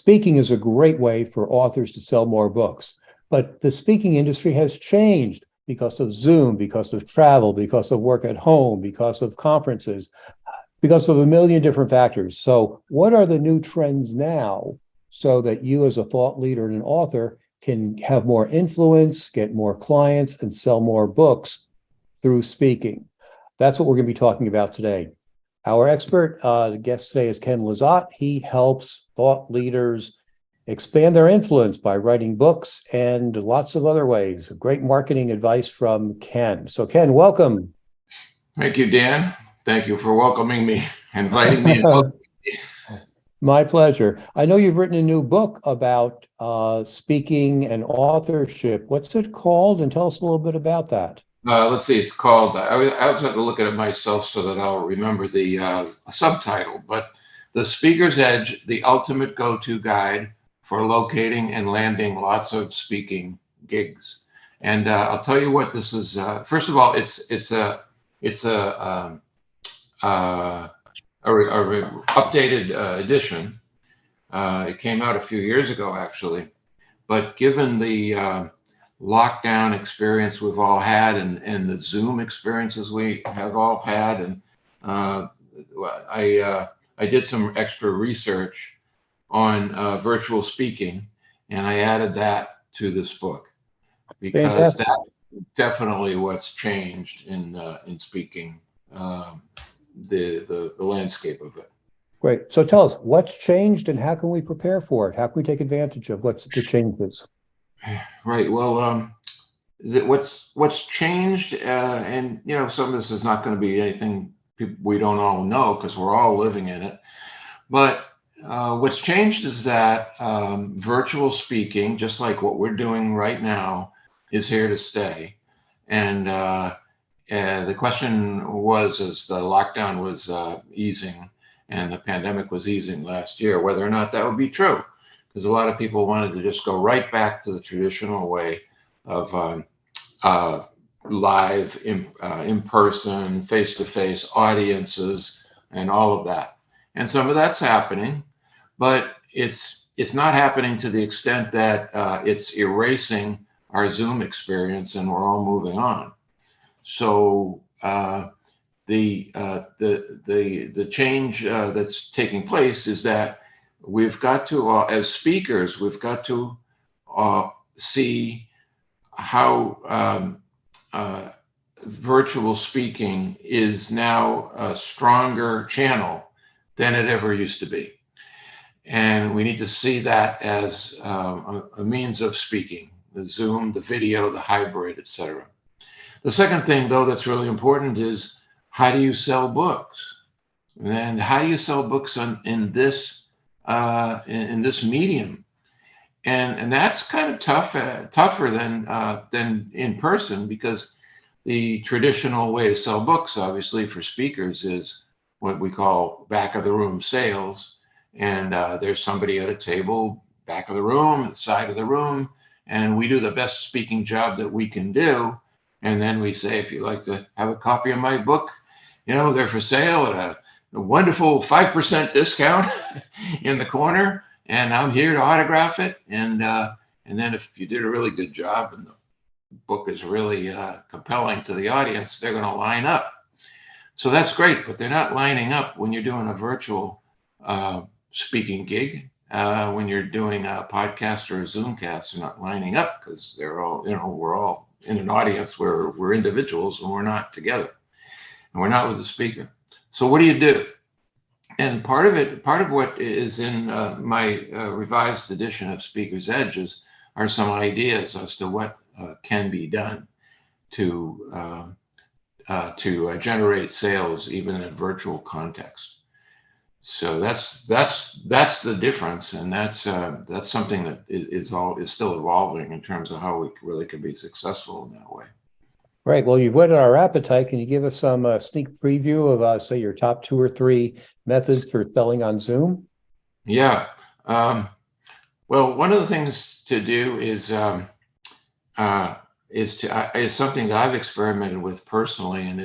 speaking is a great way for authors to sell more books. But the speaking industry has changed because of Zoom, because of travel, because of work at home, because of conferences, because of a million different factors. So what are the new trends now so that you as a thought leader and an author can have more influence, get more clients, and sell more books through speaking? That's what we're going to be talking about today. Our expert guest today is Ken Lizotte. He helps thought leaders expand their influence by writing books and lots of other ways. Great marketing advice from Ken. So Ken, welcome. Thank you, Dan. Thank you for welcoming me, inviting me. My pleasure. I know you've written a new book about speaking and authorship. What's it called? And tell us a little bit about that. Let's see, it's called, I always have to look at it myself so that I'll remember the subtitle, but The Speaker's Edge, the Ultimate Go-To Guide for Locating and Landing Lots of Speaking Gigs. And I'll tell you what this is. First of all, it's a updated edition. It came out a few years ago, actually. But given the lockdown experience we've all had and the Zoom experiences we have all had, and I did some extra research on virtual speaking, and I added that to this book because Fantastic. that's definitely what's changed in speaking, the landscape of it. Great. So tell us what's changed and how can we prepare for it? How can we take advantage of what's the changes? Right. Well, what's changed, and some of this is not going to be anything we don't all know because we're all living in it. But what's changed is that virtual speaking, just like what we're doing right now, is here to stay. And the question was, as the lockdown was easing and the pandemic was easing last year, whether or not that would be true. Because a lot of people wanted to just go right back to the traditional way of live, in-person, face-to-face audiences and all of that. And some of that's happening, but it's not happening to the extent that it's erasing our Zoom experience and we're all moving on. So the change that's taking place is that we've got to, as speakers, we've got to see how virtual speaking is now a stronger channel than it ever used to be. And we need to see that as a means of speaking, the Zoom, the video, the hybrid, etc. The second thing, though, that's really important is how do you sell books? And how do you sell books in this medium? And that's kind of tougher than in person, because the traditional way to sell books, obviously, for speakers is what we call back of the room sales. And there's somebody at a table, back of the room, side of the room, and we do the best speaking job that we can do. And then we say, if you'd like to have a copy of my book, they're for sale at a wonderful 5% discount in the corner, and I'm here to autograph it. And then if you did a really good job and the book is really compelling to the audience, they're going to line up. So that's great, but they're not lining up when you're doing a virtual speaking gig. When you're doing a podcast or a Zoomcast, they're not lining up because they're all, we're all in an audience where we're individuals and we're not together, and we're not with the speaker. So what do you do? And part of what is in my revised edition of Speaker's Edges are some ideas as to what can be done to generate sales even in a virtual context. So that's the difference, and that's something that is still evolving in terms of how we really can be successful in that way. Right. Well, you've whetted our appetite. Can you give us some sneak preview of, say, your top 2 or 3 methods for selling on Zoom? Yeah. Well, one of the things to do is something that I've experimented with personally, and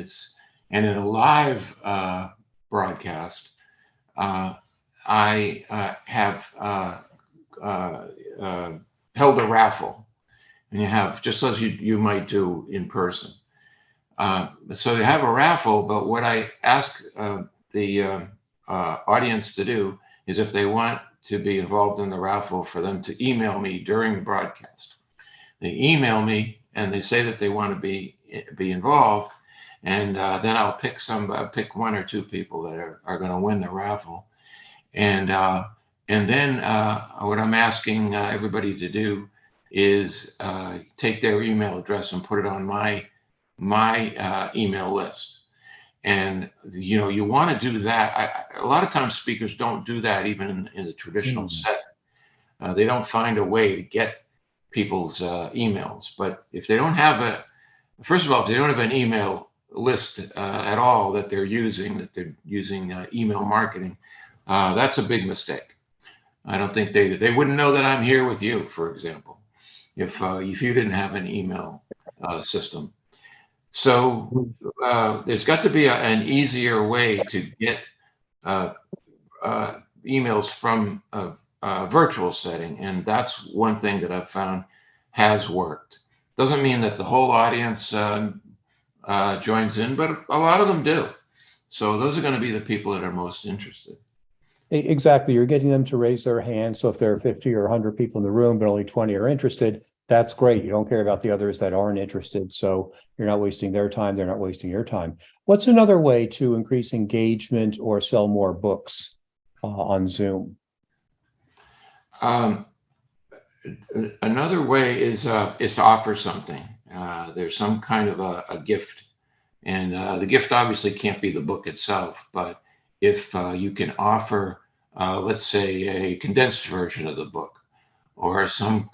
in a live broadcast, I have held a raffle, and you have, just as you might do in person. So you have a raffle, but what I ask the audience to do is, if they want to be involved in the raffle, for them to email me during the broadcast. They email me and they say that they want to be involved, and then I'll pick one or two people that are going to win the raffle, and then what I'm asking everybody to do is take their email address and put it on my email list. And you want to do that. A lot of times speakers don't do that, even in the traditional setting. They don't find a way to get people's emails. But if they don't have first of all, if they don't have an email list at all that they're using email marketing, that's a big mistake. I don't think they wouldn't know that I'm here with you, for example, if you didn't have an email system. So there's got to be an easier way to get emails from a virtual setting, and that's one thing that I've found has worked. Doesn't mean that the whole audience joins in, but a lot of them do. So those are going to be the people that are most interested. Exactly. You're getting them to raise their hand. So if there are 50 or 100 people in the room, but only 20 are interested, that's great. You don't care about the others that aren't interested. So you're not wasting their time. They're not wasting your time. What's another way to increase engagement or sell more books on Zoom? Another way is to offer something. There's some kind of a gift, and the gift obviously can't be the book itself, but if you can offer, let's say, a condensed version of the book, or some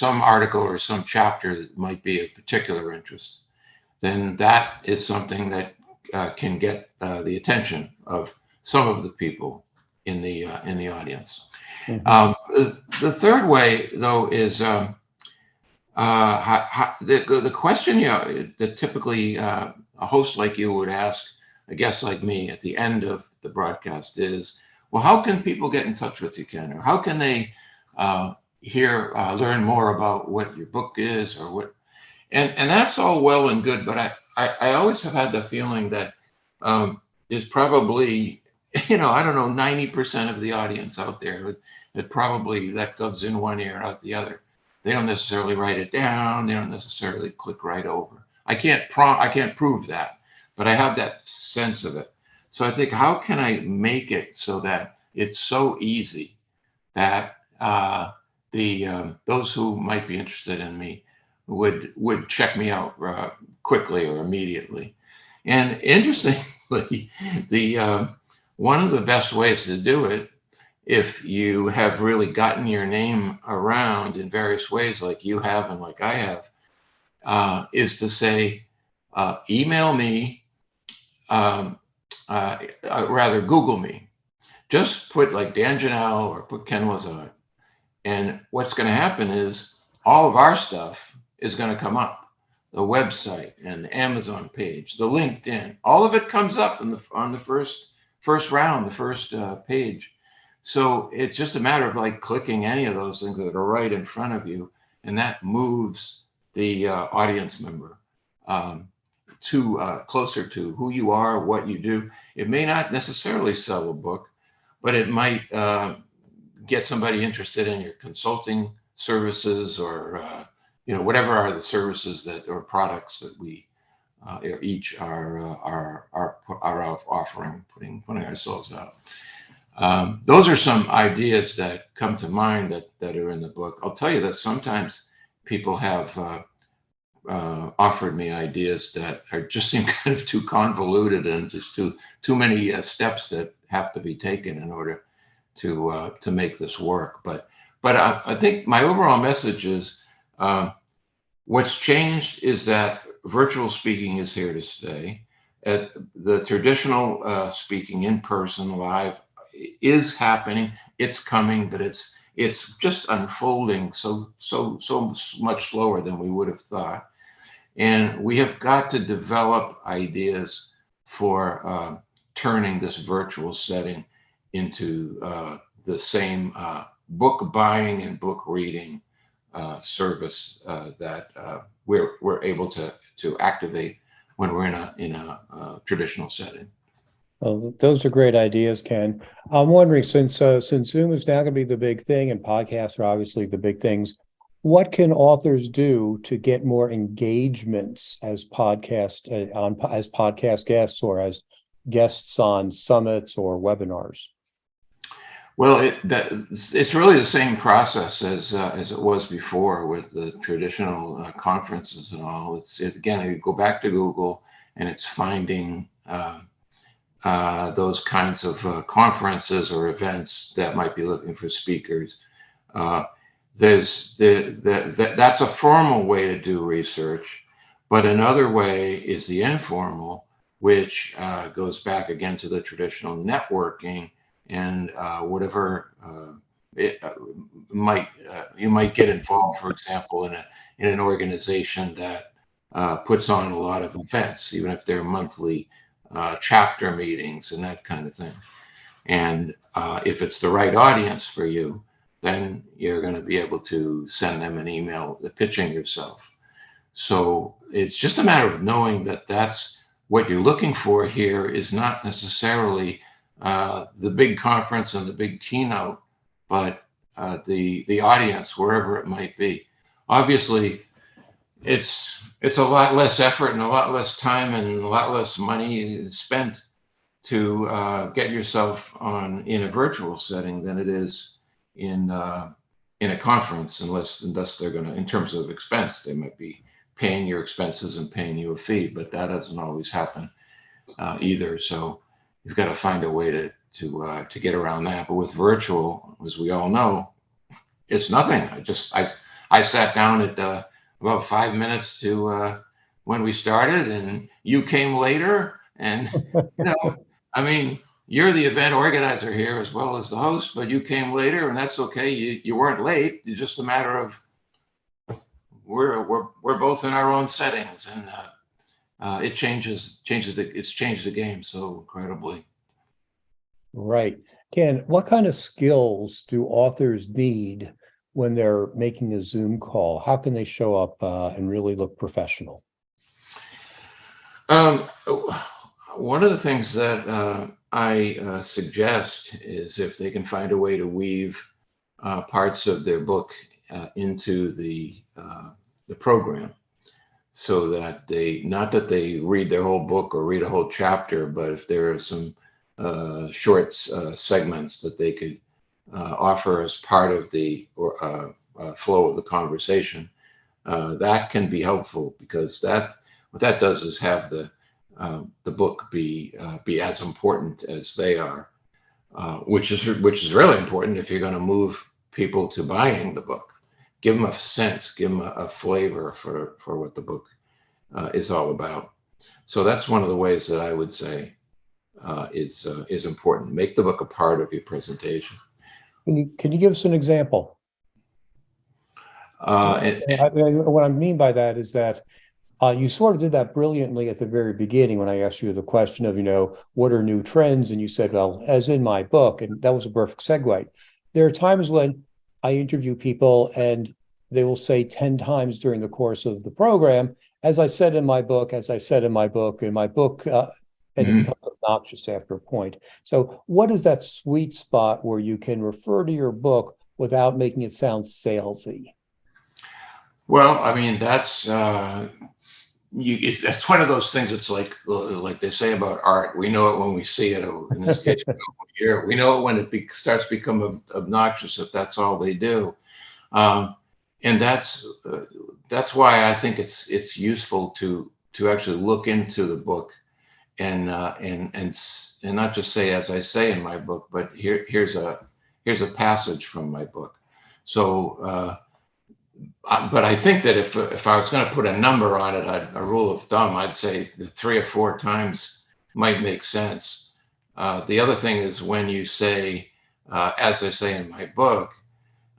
article or some chapter that might be of particular interest, then that is something that can get the attention of some of the people in the audience. The third way, though, is the question that typically a host like you would ask a guest like me at the end of the broadcast is, well, how can people get in touch with you, Ken? Or how can they learn more about what your book is, or what? And that's all well and good, but I always have had the feeling that there's probably, I don't know, 90% of the audience out there that probably that goes in one ear, out the other. They don't necessarily write it down. They don't necessarily click right over. I can't prove that, but I have that sense of it. So I think, how can I make it so that it's so easy that those who might be interested in me would check me out quickly or immediately? And interestingly, one of the best ways to do it, if you have really gotten your name around in various ways, like you have and like I have, is to say, email me, rather Google me. Just put like Dan Janelle or put Ken Lizotte, and what's going to happen is all of our stuff is going to come up. The website and the Amazon page, the LinkedIn, all of it comes up on the first round, the first page. So it's just a matter of like clicking any of those things that are right in front of you, and that moves the audience member closer to who you are, what you do. It may not necessarily sell a book, but it might get somebody interested in your consulting services, or whatever are the services or products that we each are offering, putting ourselves out. Those are some ideas that come to mind that are in the book. I'll tell you that sometimes people have offered me ideas that just seem kind of too convoluted and just too many steps that have to be taken in order to make this work. But I think my overall message is, what's changed is that virtual speaking is here to stay. The traditional speaking in person, live, is happening. It's coming, but it's just unfolding so much slower than we would have thought. And we have got to develop ideas for turning this virtual setting into the same book buying and book reading service that we're able to activate when we're in a traditional setting. Well, those are great ideas, Ken. I'm wondering, since Zoom is now going to be the big thing and podcasts are obviously the big things, what can authors do to get more engagements as as podcast guests or as guests on summits or webinars? Well, it's really the same process as it was before with the traditional conferences and all. Again, you go back to Google and it's finding those kinds of conferences or events that might be looking for speakers. That's a formal way to do research, but another way is the informal, which goes back again to the traditional networking and whatever you might get involved, for example, in an organization that puts on a lot of events, even if they're monthly chapter meetings and that kind of thing. And if it's the right audience for you, then you're going to be able to send them an email pitching yourself. So it's just a matter of knowing that that's what you're looking for here is not necessarily the big conference and the big keynote, but the audience, wherever it might be. Obviously, it's a lot less effort and a lot less time and a lot less money spent to get yourself in a virtual setting than it is in a conference, unless they're going to, in terms of expense, they might be paying your expenses and paying you a fee, but that doesn't always happen either. So you've got to find a way to get around that. But with virtual, as we all know, it's nothing. I sat down at about 5 minutes to when we started, and you came later, and I mean, you're the event organizer here as well as the host, but you came later, and that's okay. You weren't late. It's just a matter of we're both in our own settings, and it's changed the game so incredibly. Right. Ken, what kind of skills do authors need when they're making a Zoom call? How can they show up and really look professional? One of the things that I suggest is if they can find a way to weave parts of their book into the program, so that not that they read their whole book or read a whole chapter, but if there are some short segments that they could offer as part of the flow of the conversation, that can be helpful, because what that does is have the book be as important as they are, which is really important if you're going to move people to buying the book. Give them a sense, give them a flavor for what the book is all about. So that's one of the ways that I would say is important. Make the book a part of your presentation. Can you give us an example? What I mean by that is that you sort of did that brilliantly at the very beginning when I asked you the question of, what are new trends? And you said, well, as in my book, and that was a perfect segue. There are times when I interview people and they will say 10 times during the course of the program, as I said in my book, and it becomes obnoxious after a point. So what is that sweet spot where you can refer to your book without making it sound salesy? Well, I mean, that's it's one of those things. It's like they say about art. We know it when we see it. In this case, we know it when it starts to become obnoxious, if that's all they do. And that's why I think it's useful to actually look into the book and not just say, as I say in my book, but here's a passage from my book. So. But I think that if I was going to put a number on it, a rule of thumb, I'd say the 3 or 4 times might make sense. The other thing is when you say, as I say in my book,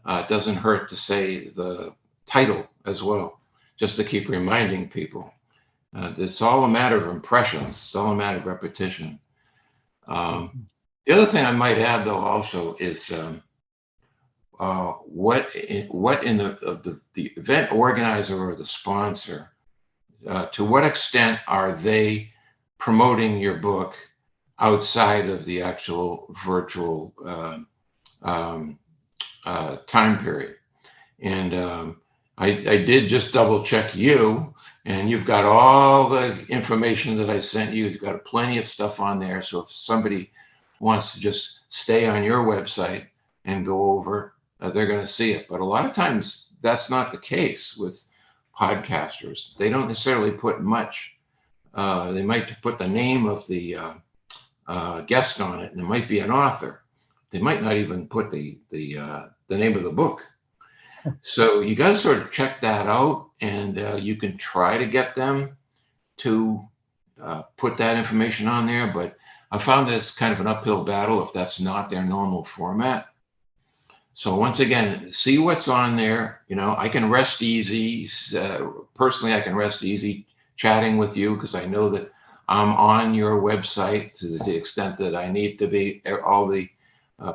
it doesn't hurt to say the title as well, just to keep reminding people. It's all a matter of impressions. It's all a matter of repetition. The other thing I might add, though, also is what in the event organizer or the sponsor, to what extent are they promoting your book outside of the actual virtual time period? And I did just double check you, and you've got all the information that I sent you. You've got plenty of stuff on there. So if somebody wants to just stay on your website and go over, they're going to see it. But a lot of times that's not the case with podcasters. They don't necessarily put much. They might put the name of the guest on it, and it might be an author. They might not even put the name of the book. So you got to sort of check that out, and you can try to get them to put that information on there. But I found that it's kind of an uphill battle if that's not their normal format. So once again, see what's on there. You know, I can rest easy. Personally, I can rest easy chatting with you because I know that I'm on your website to the extent that I need to be. All the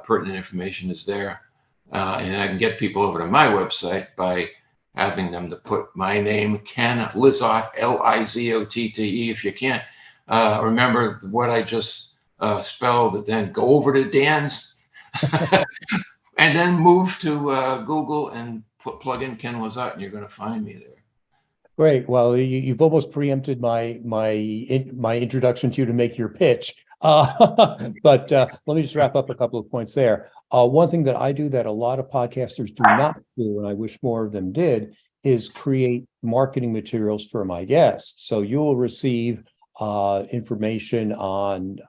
pertinent information is there. And I can get people over to my website by having them to put my name, Ken Lizotte, Lizotte. If you can't remember what I just spelled, then go over to Dan's and then move to Google and plug in Ken Lizotte, and you're going to find me there. Great. Well, you've almost preempted my introduction to you to make your pitch. But let me just wrap up a couple of points there. One thing that I do that a lot of podcasters do not do, and I wish more of them did, is create marketing materials for my guests. So you will receive information on,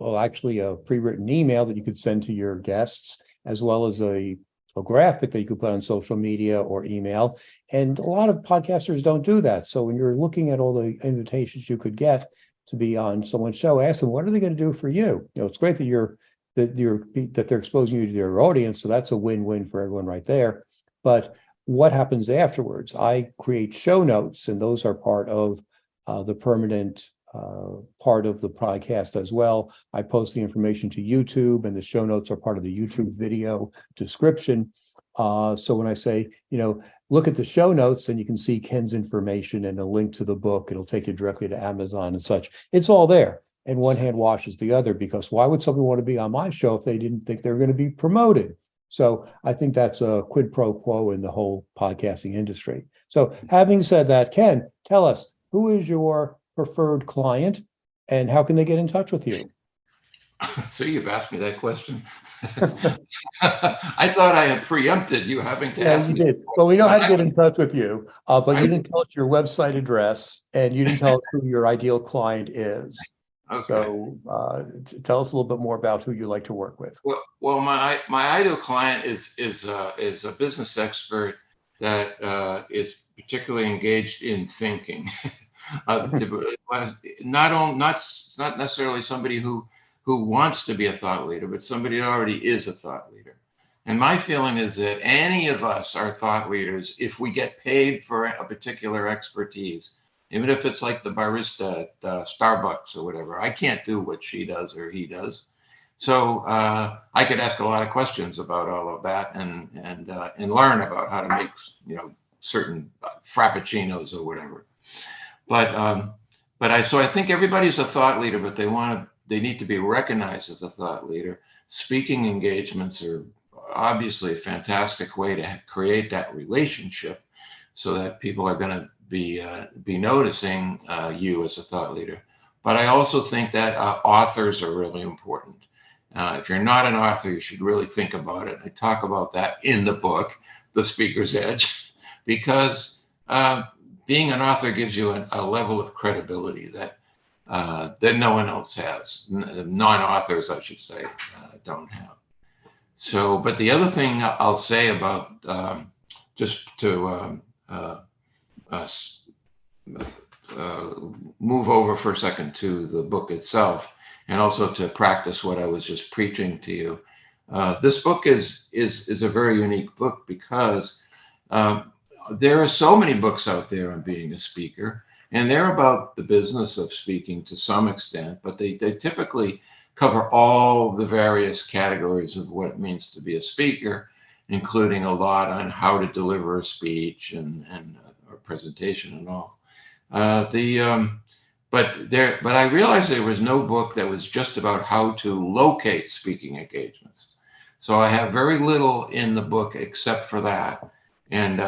actually a pre-written email that you could send to your guests, as well as a graphic that you could put on social media or email. And a lot of podcasters don't do that. So when you're looking at all the invitations you could get to be on someone's show, ask them, what are they going to do for you? You know, it's great that they're exposing you to their audience. So that's a win-win for everyone right there. But what happens afterwards? I create show notes, and those are part of the permanent part of the podcast as well. I post the information to YouTube, and the show notes are part of the YouTube video description. So when I say, you know, look at the show notes, and you can see Ken's information and a link to the book, it'll take you directly to Amazon and such. It's all there. And one hand washes the other, because why would someone want to be on my show if they didn't think they were going to be promoted? So I think that's a quid pro quo in the whole podcasting industry. So having said that, Ken, tell us, who is your preferred client and how can they get in touch with you? So you've asked me that question. I thought I had preempted you having to ask me. You did. Well, we know how to get in touch with you, but you didn't tell us your website address, and you didn't tell us who your ideal client is. Okay. So tell us a little bit more about who you like to work with. Well, my ideal client is a business expert that is particularly engaged in thinking. Not necessarily somebody who wants to be a thought leader, but somebody who already is a thought leader. And my feeling is that any of us are thought leaders if we get paid for a particular expertise, even if it's like the barista at Starbucks or whatever. I can't do what she does or he does. So I could ask a lot of questions about all of that and learn about how to make, you know, certain frappuccinos or whatever. But I think everybody's a thought leader, but they need to be recognized as a thought leader. Speaking engagements are obviously a fantastic way to create that relationship, so that people are going to be noticing you as a thought leader. But I also think that authors are really important. If you're not an author, you should really think about it. I talk about that in the book, The Speaker's Edge, because being an author gives you a level of credibility that no one else has. Non-authors, I should say, don't have. So, but the other thing I'll say about just to move over for a second to the book itself, and also to practice what I was just preaching to you. This book is a very unique book because there are so many books out there on being a speaker, and they're about the business of speaking to some extent, but they typically cover all the various categories of what it means to be a speaker. including a lot on how to deliver a speech and a presentation and all. But I realized there was no book that was just about how to locate speaking engagements. So I have very little in the book except for that. And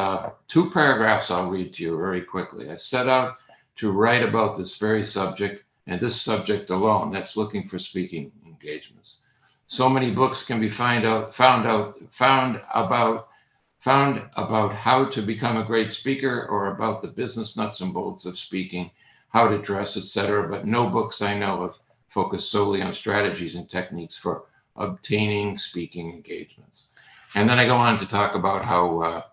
2 paragraphs I'll read to you very quickly. I set out to write about this very subject and this subject alone. That's looking for speaking engagements. So many books can be found about how to become a great speaker or about the business nuts and bolts of speaking, how to dress, etc. But no books I know of focus solely on strategies and techniques for obtaining speaking engagements. And then I go on to talk about how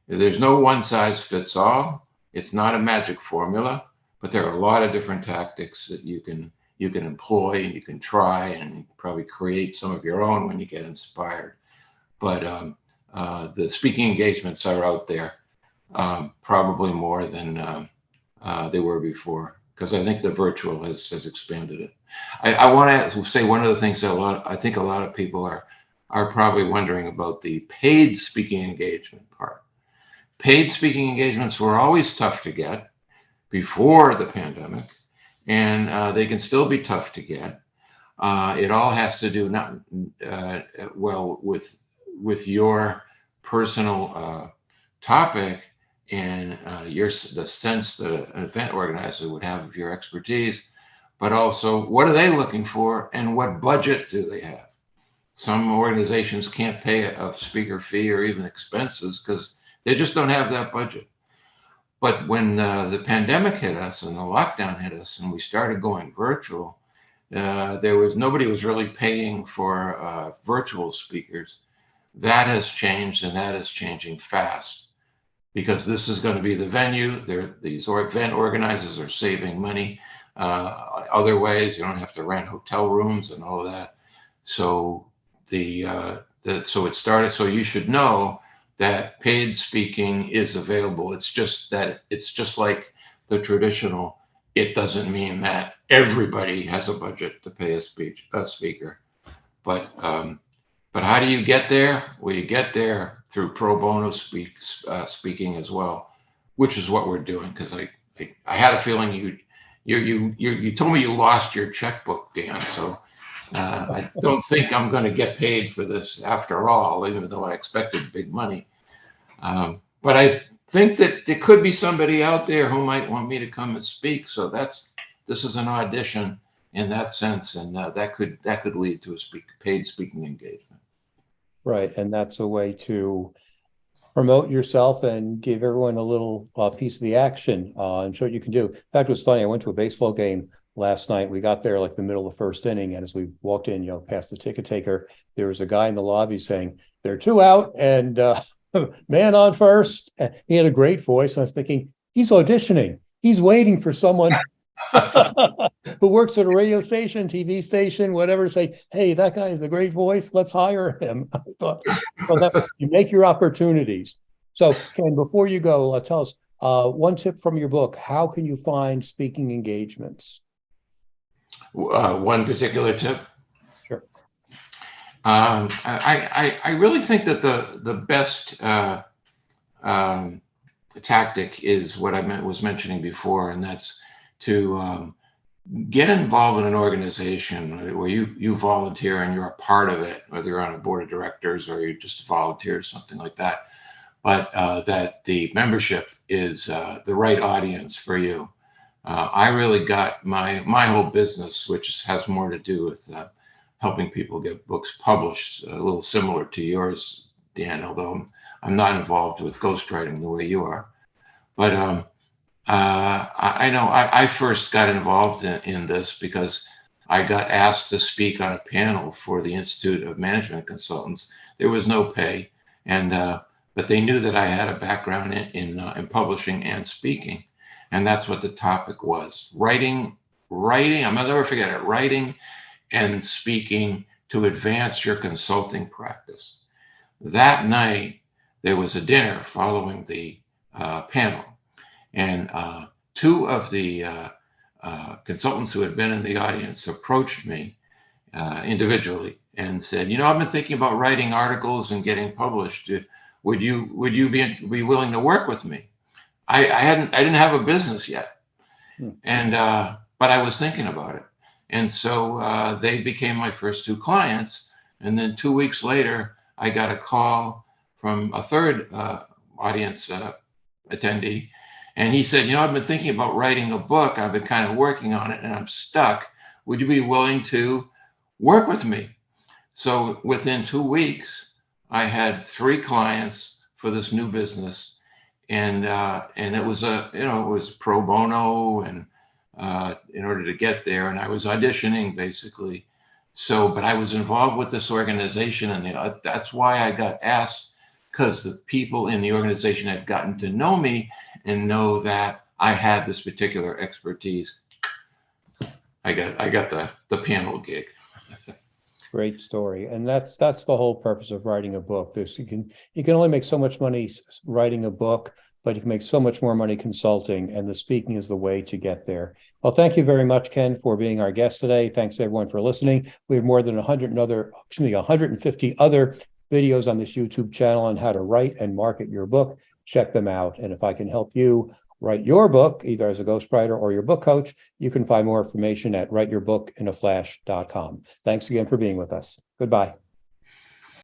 there's no one size fits all. It's not a magic formula, but there are a lot of different tactics that you can employ, and you can try, and probably create some of your own when you get inspired. But the speaking engagements are out there, probably more than they were before, because I think the virtual has expanded it. I want to say one of the things that I think a lot of people are probably wondering about the paid speaking engagement part. Paid speaking engagements were always tough to get before the pandemic, and they can still be tough to get. It all has to do not well with your personal topic and the sense that an event organizer would have of your expertise, but also what are they looking for and what budget do they have? Some organizations can't pay a speaker fee or even expenses because they just don't have that budget. But when the pandemic hit us and the lockdown hit us and we started going virtual, nobody was really paying for virtual speakers. That has changed, and that is changing fast, because this is going to be the venue. These event organizers are saving money other ways. You don't have to rent hotel rooms and all of that. So so it started. So you should know that paid speaking is available. It's just like the traditional. It doesn't mean that everybody has a budget to pay a speaker, but how do you get there? Well, you get there through pro bono speaking as well, which is what we're doing. Because I had a feeling you told me you lost your checkbook, Dan. So I don't think I'm going to get paid for this after all, even though I expected big money. But I think that there could be somebody out there who might want me to come and speak. So this is an audition in that sense, and that could lead to a paid speaking engagement. Right, and that's a way to promote yourself and give everyone a little piece of the action and show what you can do. In fact, it was funny. I went to a baseball game last night. We got there like the middle of the first inning, and as we walked in, past the ticket taker, there was a guy in the lobby saying, "There are 2 out, and man on first." He had a great voice. I was thinking, he's auditioning. He's waiting for someone who works at a radio station, TV station, whatever, to say, "Hey, that guy has a great voice. Let's hire him." I thought, well, you make your opportunities. So, Ken, before you go, tell us one tip from your book. How can you find speaking engagements? One particular tip? Sure. I really think that the best tactic is what I was mentioning before, and that's to get involved in an organization where you volunteer and you're a part of it, whether you're on a board of directors or you just volunteer or something like that, but that the membership is the right audience for you. I really got my whole business, which has more to do with helping people get books published, a little similar to yours, Dan, although I'm not involved with ghostwriting the way you are. But I know I first got involved in this because I got asked to speak on a panel for the Institute of Management Consultants. There was no pay, but they knew that I had a background in publishing and speaking, and that's what the topic was: writing. I'll never forget it. Writing and speaking to advance your consulting practice. That night, there was a dinner following the panel, and 2 of the consultants who had been in the audience approached me individually and said, I've been thinking about writing articles and getting published. Would you be willing to work with me? I didn't have a business yet, and but I was thinking about it, and so they became my first two clients. And then 2 weeks later, I got a call from a third audience attendee, and he said, I've been thinking about writing a book. I've been kind of working on it, and I'm stuck. Would you be willing to work with me? So within 2 weeks, I had 3 clients for this new business, and it was it was pro bono, and in order to get there, and I was auditioning basically. So, but I was involved with this organization, and that's why I got asked, because the people in the organization had gotten to know me and know that I had this particular expertise. I got the panel gig. Great story. And that's the whole purpose of writing a book. You can only make so much money writing a book, but you can make so much more money consulting, and the speaking is the way to get there. Well, thank you very much, Ken, for being our guest today. Thanks everyone for listening. We have more than 150 other videos on this YouTube channel on how to write and market your book. Check them out. And if I can help you write your book, either as a ghostwriter or your book coach, you can find more information at writeyourbookinaflash.com. Thanks again for being with us. Goodbye.